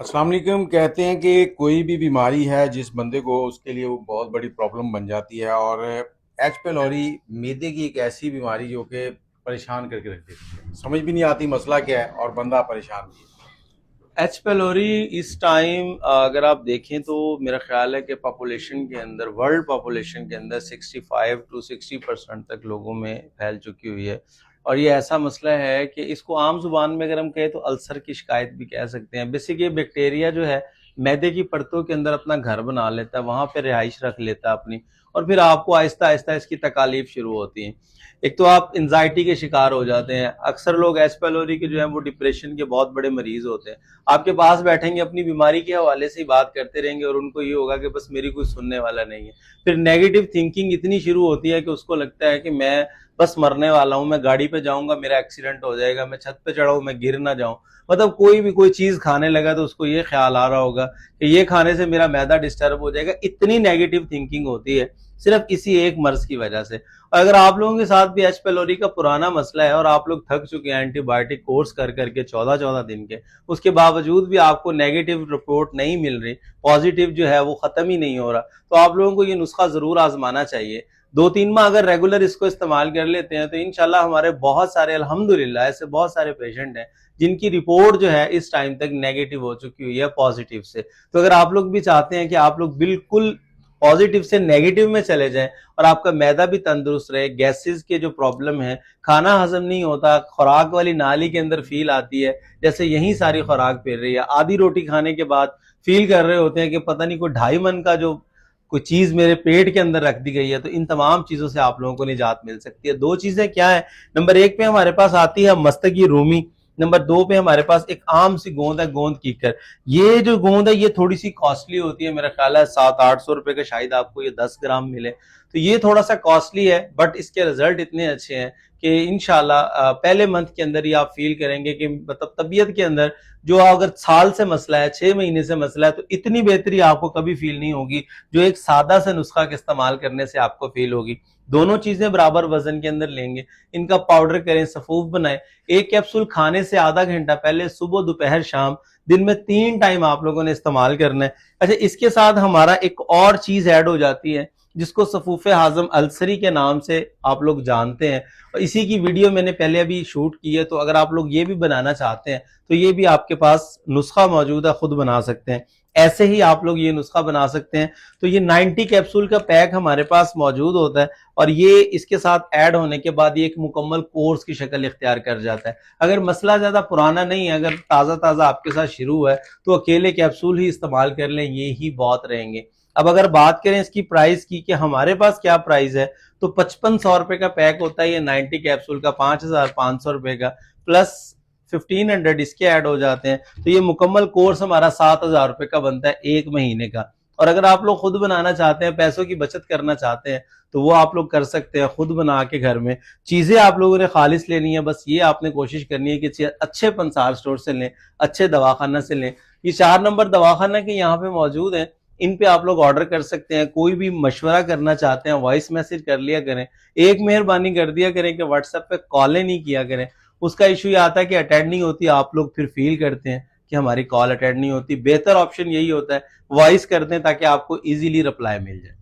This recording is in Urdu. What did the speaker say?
السلام علیکم. کہتے ہیں کہ کوئی بھی بیماری ہے جس بندے کو اس کے لیے وہ بہت بڑی پرابلم بن جاتی ہے، اور ایچ پیلوری میدے کی ایک ایسی بیماری جو کہ پریشان کر کے رکھ دیتی ہے، سمجھ بھی نہیں آتی مسئلہ کیا ہے اور بندہ پریشان بھی ہے. ایچ پیلوری اس ٹائم اگر آپ دیکھیں تو میرا خیال ہے کہ پاپولیشن کے اندر، ورلڈ پاپولیشن کے اندر 65 to 60% تک لوگوں میں پھیل چکی ہوئی ہے، اور یہ ایسا مسئلہ ہے کہ اس کو عام زبان میں اگر ہم کہیں تو السر کی شکایت بھی کہہ سکتے ہیں. بیسک یہ بیکٹیریا جو ہے معدے کی پرتوں کے اندر اپنا گھر بنا لیتا ہے، وہاں پہ رہائش رکھ لیتا ہے اپنی، اور پھر آپ کو آہستہ آہستہ اس کی تکالیف شروع ہوتی ہیں. ایک تو آپ انزائٹی کے شکار ہو جاتے ہیں. اکثر لوگ ایچ پیلوری کے جو ہیں وہ ڈپریشن کے بہت بڑے مریض ہوتے ہیں. آپ کے پاس بیٹھیں گے اپنی بیماری کے حوالے سے ہی بات کرتے رہیں گے اور ان کو یہ ہوگا کہ بس میری کوئی سننے والا نہیں ہے. پھر نیگیٹو تھنکنگ اتنی شروع ہوتی ہے کہ اس کو لگتا ہے کہ میں بس مرنے والا ہوں، میں گاڑی پہ جاؤں گا میرا ایکسیڈنٹ ہو جائے گا، میں چھت پہ چڑھاؤں میں گر نہ جاؤں. مطلب کوئی چیز کھانے لگا تو اس کو یہ خیال آ رہا ہوگا کہ یہ کھانے سے میرا معدہ ڈسٹرب ہو جائے گا. اتنی نیگیٹو تھنکنگ ہوتی ہے صرف کسی ایک مرض کی وجہ سے. اور اگر آپ لوگوں کے ساتھ بھی ایچ پیلوری کا پرانا مسئلہ ہے اور آپ لوگ تھک چکے ہیں اینٹی بایوٹک کورس کر کے 14 دن کے، اس کے باوجود بھی آپ کو نیگیٹو رپورٹ نہیں مل رہی، پازیٹیو جو ہے وہ ختم ہی نہیں ہو رہا، تو آپ لوگوں کو یہ نسخہ ضرور آزمانا چاہیے. 2-3 ماہ اگر ریگولر اس کو استعمال کر لیتے ہیں تو انشاءاللہ ہمارے بہت سارے، الحمدللہ ایسے بہت سارے پیشنٹ ہیں جن کی رپورٹ جو ہے اس ٹائم تک نیگیٹو ہو چکی ہوئی ہے پازیٹیو سے. تو اگر آپ لوگ بھی چاہتے ہیں کہ آپ لوگ بالکل پازیٹیو سے نیگیٹو میں چلے جائیں اور آپ کا معدہ بھی تندرست رہے، گیسز کے جو پرابلم ہے، کھانا ہضم نہیں ہوتا، خوراک والی نالی کے اندر فیل آتی ہے جیسے یہی ساری خوراک پھر رہی ہے، آدھی روٹی کھانے کے بعد فیل کر رہے ہوتے ہیں کہ پتہ نہیں کوئی 2.5 من کا جو کوئی چیز میرے پیٹ کے اندر رکھ دی گئی ہے، تو ان تمام چیزوں سے آپ لوگوں کو نجات مل سکتی ہے. 2 چیزیں کیا ہے؟ نمبر 1 پہ ہمارے پاس آتی ہے مستگی رومی. نمبر 2 پہ ہمارے پاس ایک عام سی گوند ہے، گوند کیکر. یہ جو گوند ہے یہ تھوڑی سی کاسٹلی ہوتی ہے، میرا خیال ہے 700-800 روپے کا شاید آپ کو یہ 10 گرام ملے، تو یہ تھوڑا سا کاسٹلی ہے، بٹ اس کے رزلٹ اتنے اچھے ہیں کہ انشاءاللہ پہلے منتھ کے اندر ہی آپ فیل کریں گے کہ مطلب طبیعت کے اندر جو اگر سال سے مسئلہ ہے، 6 مہینے سے مسئلہ ہے، تو اتنی بہتری آپ کو کبھی فیل نہیں ہوگی جو ایک سادہ سے نسخہ کے استعمال کرنے سے آپ کو فیل ہوگی. دونوں چیزیں برابر وزن کے اندر لیں گے، ان کا پاؤڈر کریں، سفوف بنائیں. ایک کیپسول کھانے سے آدھا گھنٹہ پہلے، صبح دوپہر شام، دن میں 3 ٹائم آپ لوگوں نے استعمال کرنا ہے. اچھا، اس کے ساتھ ہمارا ایک اور چیز ایڈ ہو جاتی ہے جس کو سفوف ہاضم السری کے نام سے آپ لوگ جانتے ہیں، اور اسی کی ویڈیو میں نے پہلے ابھی شوٹ کی ہے، تو اگر آپ لوگ یہ بھی بنانا چاہتے ہیں تو یہ بھی آپ کے پاس نسخہ موجود ہے، خود بنا سکتے ہیں. ایسے ہی آپ لوگ یہ نسخہ بنا سکتے ہیں. تو یہ 90 کیپسول کا پیک ہمارے پاس موجود ہوتا ہے، اور یہ اس کے ساتھ ایڈ ہونے کے بعد یہ ایک مکمل کورس کی شکل اختیار کر جاتا ہے. اگر مسئلہ زیادہ پرانا نہیں ہے، اگر تازہ آپ کے ساتھ شروع ہے، تو اکیلے کیپسول ہی استعمال کر لیں، یہ ہی بہت رہیں گے. اب اگر بات کریں اس کی پرائز کی کہ ہمارے پاس کیا پرائز ہے، تو 5500 روپے کا پیک ہوتا ہے یہ 90 کیپسول کا، 5500 روپے کا، پلس 1500 اس کے ایڈ ہو جاتے ہیں. تو یہ مکمل کورس ہمارا 7000 روپے کا بنتا ہے 1 مہینے کا. اور اگر آپ لوگ خود بنانا چاہتے ہیں، پیسوں کی بچت کرنا چاہتے ہیں، تو وہ آپ لوگ کر سکتے ہیں خود بنا کے گھر میں. چیزیں آپ لوگوں نے خالص لینی ہے، بس یہ آپ نے کوشش کرنی ہے کہ اچھے پنسار سٹور سے لیں، اچھے دواخانہ سے لیں. یہ 4 نمبر دواخانہ کے یہاں پہ موجود ہیں، ان پہ آپ لوگ آرڈر کر سکتے ہیں. کوئی بھی مشورہ کرنا چاہتے ہیں وائس میسج کر لیا کریں. ایک مہربانی کر دیا کریں کہ واٹس ایپ پہ کالیں نہیں کیا کریں. اس کا ایشو یہ آتا ہے کہ اٹینڈ نہیں ہوتی، آپ لوگ پھر فیل کرتے ہیں کہ ہماری کال اٹینڈ نہیں ہوتی. بہتر آپشن یہی ہوتا ہے وائس کر دیں تاکہ آپ کو ایزیلی رپلائی مل جائے.